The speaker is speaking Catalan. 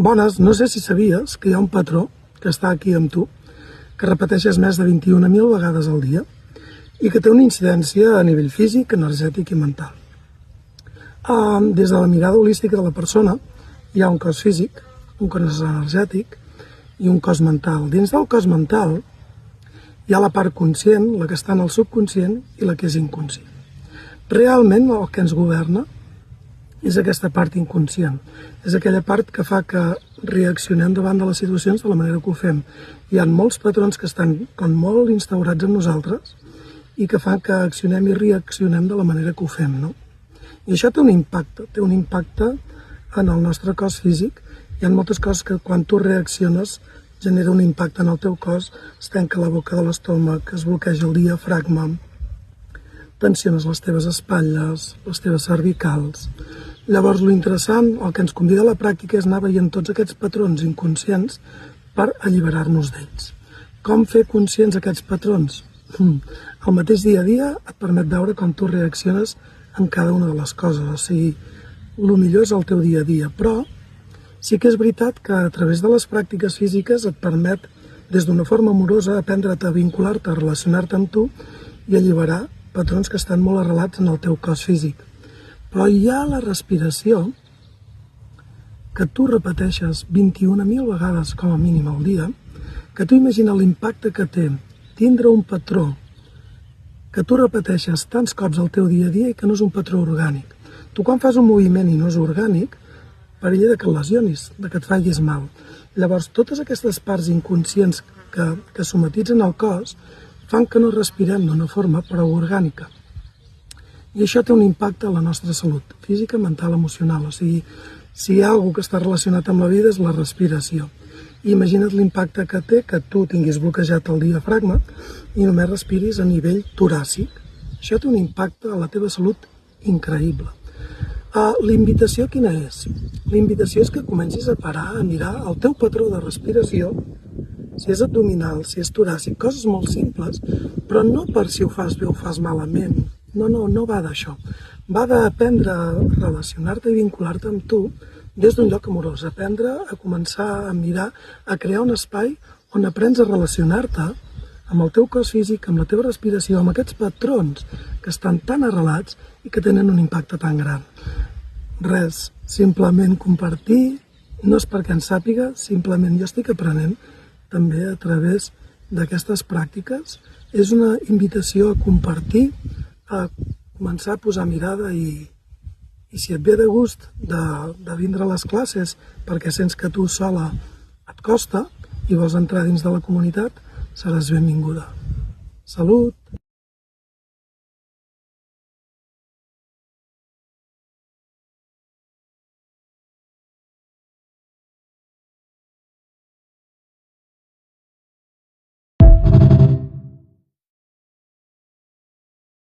Bones, no sé si sabies que hi ha un patró que està aquí amb tu, que repeteixes més de 21.000 vegades al dia i que té una incidència a nivell físic, energètic i mental. Des de la mirada holística de la persona hi ha un cos físic, un cos energètic i un cos mental. Dins del cos mental hi ha la part conscient, la que està en el subconscient i la que és inconscient. Realment el que ens governa és aquesta part inconscient. És aquella part que fa que reaccionem davant de les situacions de la manera que ho fem. Hi ha molts patrons que estan com molt instaurats en nosaltres i que fan que accionem i reaccionem de la manera que ho fem, no? I això té un impacte en el nostre cos físic. Hi ha moltes coses que quan tu reacciones genera un impacte en el teu cos, es tanca la boca de l'estómac, es bloqueja el diafragma, tensiones les teves espatlles, les teves cervicals. Llavors, lo interessant, el que ens convida a la pràctica és anar veient tots aquests patrons inconscients per alliberar-nos d'ells. Com fer conscients aquests patrons? El mateix dia a dia et permet veure com tu reacciones en cada una de les coses. O sigui, el millor és el teu dia a dia, però sí que és veritat que a través de les pràctiques físiques et permet, des d'una forma amorosa, aprendre't a vincular-te, a relacionar-te amb tu i alliberar patrons que estan molt arrelats en el teu cos físic. Però hi ha la respiració que tu repeteixes 21.000 vegades com a mínim al dia, que tu imagina l'impacte que té tindre un patró que tu repeteixes tants cops al teu dia a dia i que no és un patró orgànic. Tu quan fas un moviment i no és orgànic, perilla que et lesionis, que et facis mal. Llavors, totes aquestes parts inconscients que somatitzen el cos fan que no respirem d'una forma prou orgànica. I això té un impacte a la nostra salut física, mental, emocional. O sigui, si hi ha alguna que està relacionat amb la vida és la respiració. I imagina't l'impacte que té que tu tinguis bloquejat el diafragma i només respiris a nivell toràcic. Això té un impacte a la teva salut increïble. La invitació quina és? La invitació és que comencis a parar, a mirar el teu patró de respiració, si és abdominal, si és toràcic, coses molt simples, però no per si ho fas bé o ho fas malament. No va d'això. Va d'aprendre a relacionar-te i vincular-te amb tu des d'un lloc amorós. Aprendre a començar a mirar, a crear un espai on aprens a relacionar-te amb el teu cos físic, amb la teva respiració, amb aquests patrons que estan tan arrelats i que tenen un impacte tan gran. Res, simplement compartir, no és perquè en sàpiga, simplement jo estic aprenent també a través d'aquestes pràctiques. És una invitació a compartir, a començar a posar mirada i si et ve de gust de vindre a les classes perquè sents que tu sola et costa i vols entrar dins de la comunitat, seràs benvinguda. Salut!